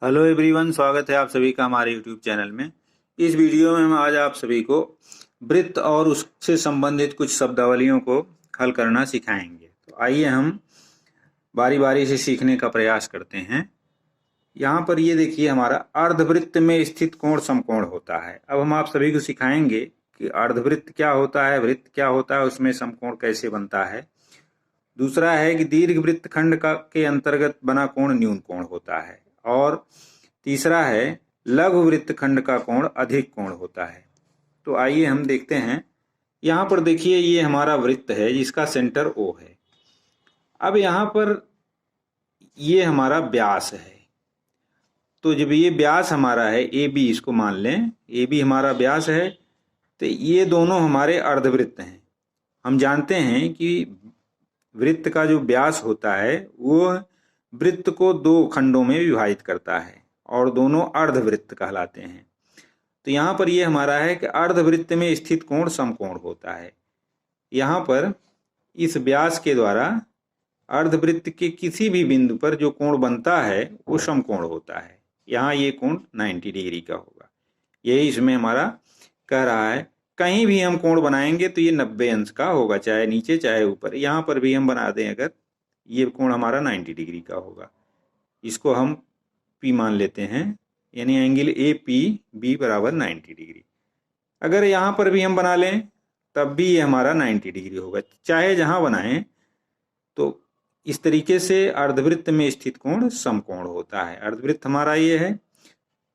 Hello everyone, स्वागत है आप सभी का हमारे यूट्यूब चैनल में। इस वीडियो में हम आज आप सभी को वृत्त और उससे संबंधित कुछ शब्दावलियों को हल करना सिखाएंगे। तो आइए हम बारी बारी से सीखने का प्रयास करते हैं। यहाँ पर ये देखिए, हमारा अर्धवृत्त में स्थित कोण समकोण होता है। अब हम आप सभी को सिखाएंगे कि अर्धवृत्त क्या होता है, वृत्त क्या होता है, उसमें समकोण कैसे बनता है। दूसरा है कि दीर्घवृत्त खंड का के अंतर्गत बना कोण न्यून कोण होता है। और तीसरा है लघु वृत्त खंड का कोण अधिक कोण होता है। तो आइए हम देखते हैं। यहाँ पर देखिए, ये हमारा वृत्त है जिसका सेंटर O है। अब यहाँ पर ये हमारा व्यास है। तो जब ये व्यास हमारा है AB, इसको मान लें AB हमारा व्यास है, तो ये दोनों हमारे अर्धवृत्त हैं। हम जानते हैं कि वृत्त का जो व्यास होता है वो वृत्त को दो खंडों में विभाजित करता है और दोनों अर्धवृत्त कहलाते हैं। तो यहाँ पर ये हमारा है कि अर्धवृत्त में स्थित कोण समकोण होता है। यहाँ पर इस व्यास के द्वारा अर्धवृत्त के किसी भी बिंदु पर जो कोण बनता है वो समकोण होता है। यहाँ ये कोण 90 डिग्री का होगा। यही इसमें हमारा कह रहा है। कहीं भी हम कोण बनाएंगे तो ये 90 अंश का होगा, चाहे नीचे चाहे ऊपर। यहाँ पर भी हम बना दें अगर, ये कोण हमारा 90 डिग्री का होगा। इसको हम P मान लेते हैं, यानी एंगल APB बराबर 90 डिग्री। अगर यहाँ पर भी हम बना लें तब भी ये हमारा 90 डिग्री होगा। चाहे जहाँ बनाएं, तो इस तरीके से अर्धवृत्त में स्थित कोण समकोण होता है। अर्धवृत्त हमारा ये है।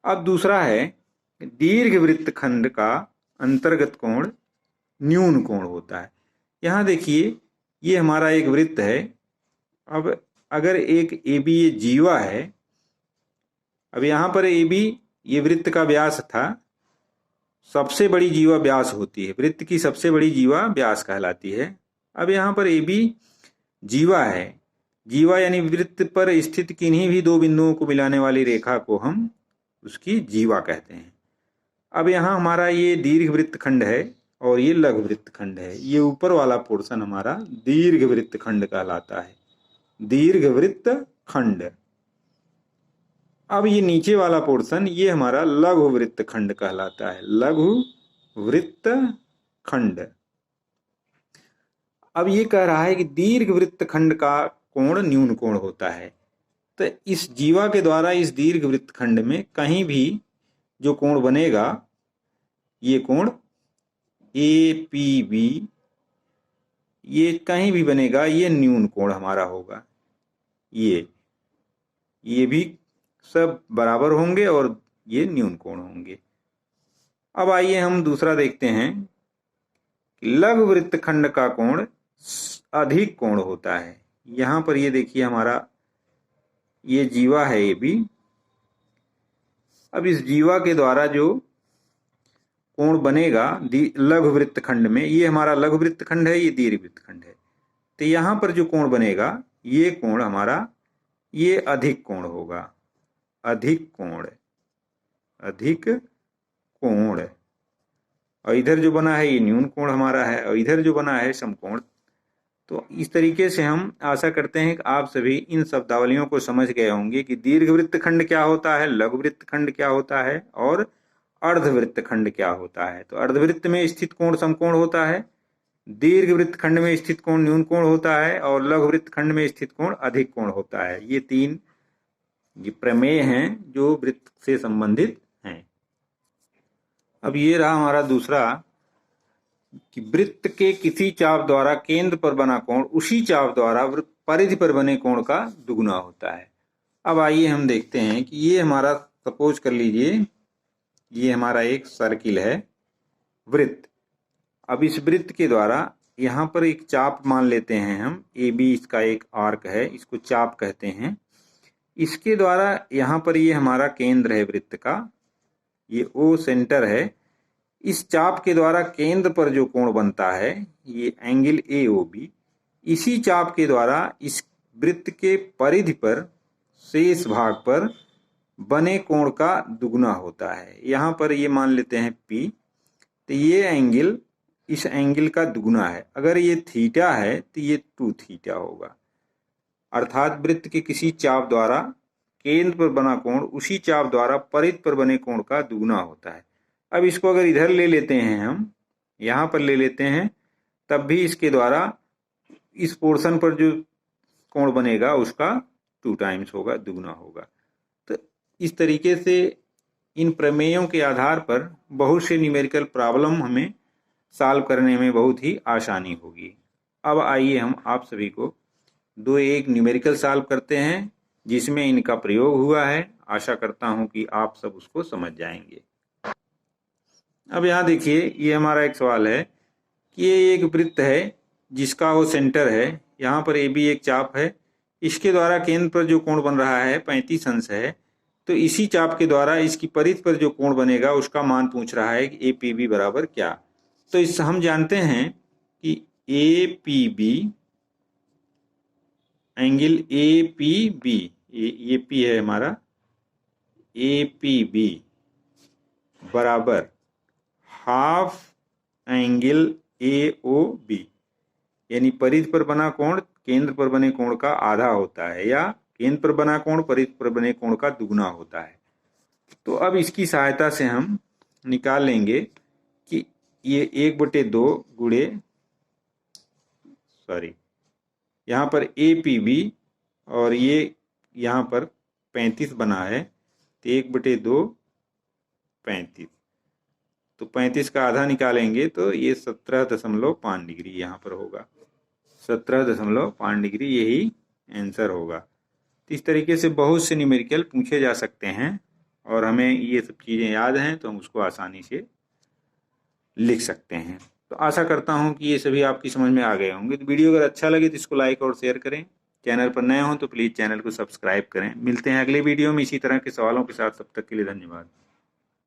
अब दूसरा है दीर्घवृत्त खंड का अंतर्गत कोण न्यून कोण होता है। यहाँ देखिए, ये हमारा एक वृत्त है। अब अगर एक AB ये जीवा है, अब यहाँ पर AB ये वृत्त का व्यास था। सबसे बड़ी जीवा व्यास होती है, वृत्त की सबसे बड़ी जीवा व्यास कहलाती है। अब यहाँ पर AB जीवा है। जीवा यानी वृत्त पर स्थित किन्हीं भी दो बिंदुओं को मिलाने वाली रेखा को हम उसकी जीवा कहते हैं। अब यहाँ हमारा ये दीर्घवृत्त खंड है और ये लघुवृत्त खंड है। ये ऊपर वाला पोर्शन हमारा दीर्घवृत्त खंड कहलाता है, दीर्घवृत्त खंड। अब ये नीचे वाला पोर्शन ये हमारा लघुवृत्त खंड कहलाता है, लघुवृत्त खंड। अब ये कह रहा है कि दीर्घवृत्त खंड का कोण न्यून कोण होता है। तो इस जीवा के द्वारा इस दीर्घवृत्त खंड में कहीं भी जो कोण बनेगा, ये कोण APB, ये कहीं भी बनेगा, ये न्यून कोण हमारा होगा। ये भी सब बराबर होंगे और ये न्यून कोण होंगे। अब आइए हम दूसरा देखते हैं कि लघुवृत्त खंड का कोण अधिक कोण होता है। यहाँ पर ये देखिए, हमारा ये जीवा है AB। अब इस जीवा के द्वारा जो कोण बनेगा लघुवृत्त खंड में, ये हमारा लघुवृत्त खंड है, ये दीर्घवृत्त खंड है। तो यहाँ पर जो कोण बनेगा, ये कोण हमारा ये अधिक कोण होगा, अधिक कोण, अधिक कोण। और इधर जो बना है ये न्यून कोण हमारा है, और इधर जो बना है समकोण। तो इस तरीके से हम आशा करते हैं कि आप सभी इन शब्दावलियों को समझ गए होंगे कि दीर्घवृत्त खंड क्या होता है, लघुवृत्त खंड क्या होता है और अर्धवृत्त खंड क्या होता है। तो अर्धवृत्त में स्थित कोण समकोण होता है, दीर्घवृत्त खंड में स्थित कोण न्यून कोण होता है और लघुवृत्त खंड में स्थित कोण अधिक कोण होता है। ये तीन प्रमेय हैं जो वृत्त से संबंधित हैं। अब ये रहा हमारा दूसरा कि वृत्त के किसी चाप द्वारा केंद्र पर बना कोण उसी चाप द्वारा परिधि पर बने कोण का दुगुना होता है। अब आइए हम देखते हैं कि ये हमारा, सपोज कर लीजिए ये हमारा एक सर्किल है, वृत्त। अब इस वृत्त के द्वारा यहाँ पर एक चाप मान लेते हैं हम, AB इसका एक आर्क है, इसको चाप कहते हैं। इसके द्वारा यहाँ पर ये हमारा केंद्र है वृत्त का, ये O सेंटर है। इस चाप के द्वारा केंद्र पर जो कोण बनता है ये एंगल AOB, इसी चाप के द्वारा इस वृत्त के परिधि पर शेष भाग पर बने कोण का दुगुना होता है। यहाँ पर ये मान लेते हैं P, तो ये एंगल इस एंगल का दुगुना है। अगर ये थीटा है तो ये 2 थीटा होगा। अर्थात वृत्त के किसी चाप द्वारा केंद्र पर बना कोण उसी चाप द्वारा परिध पर बने कोण का दुगुना होता है। अब इसको अगर इधर ले लेते हैं, हम यहाँ पर ले लेते हैं, तब भी इसके द्वारा इस पोर्शन पर जो कोण बनेगा उसका 2 टाइम्स होगा, दुगुना होगा। तो इस तरीके से इन प्रमेयों के आधार पर बहुत से न्यूमेरिकल प्रॉब्लम हमें सॉल्व करने में बहुत ही आसानी होगी। अब आइए हम आप सभी को एक न्यूमेरिकल सॉल्व करते हैं जिसमें इनका प्रयोग हुआ है। आशा करता हूं कि आप सब उसको समझ जाएंगे। अब यहाँ देखिए, ये हमारा एक सवाल है कि ये एक वृत्त है जिसका वो सेंटर है, यहाँ पर ए बी एक चाप है, इसके द्वारा केंद्र पर जो कोण बन रहा है 35 अंश है। तो इसी चाप के द्वारा इसकी परिध पर जो कोण बनेगा उसका मान पूछ रहा है कि ए पी बी बराबर क्या। तो इस हम जानते हैं कि A P B angle A P B, ये पी है हमारा, ए पी बी बराबर half angle A O B, यानी परिध पर बना कोण केंद्र पर बने कोण का आधा होता है, या केंद्र पर बना कोण परिध पर बने कोण का दुगुना होता है। तो अब इसकी सहायता से हम निकाल लेंगे कि ये 1/2 गुणे, सॉरी, यहाँ पर ए पी बी और ये यहाँ पर 35 बना है, तो 1/2 35, तो 35 का आधा निकालेंगे तो ये 17.5 डिग्री यहाँ पर होगा, 17.5 डिग्री, यही आंसर होगा। तो इस तरीके से बहुत से न्यूमेरिकल पूछे जा सकते हैं और हमें ये सब चीज़ें याद हैं तो हम उसको आसानी से लिख सकते हैं। तो आशा करता हूं कि ये सभी आपकी समझ में आ गए होंगे। तो वीडियो अगर अच्छा लगे तो इसको लाइक और शेयर करें। चैनल पर नए हो तो प्लीज़ चैनल को सब्सक्राइब करें। मिलते हैं अगले वीडियो में इसी तरह के सवालों के साथ। तब तक के लिए धन्यवाद।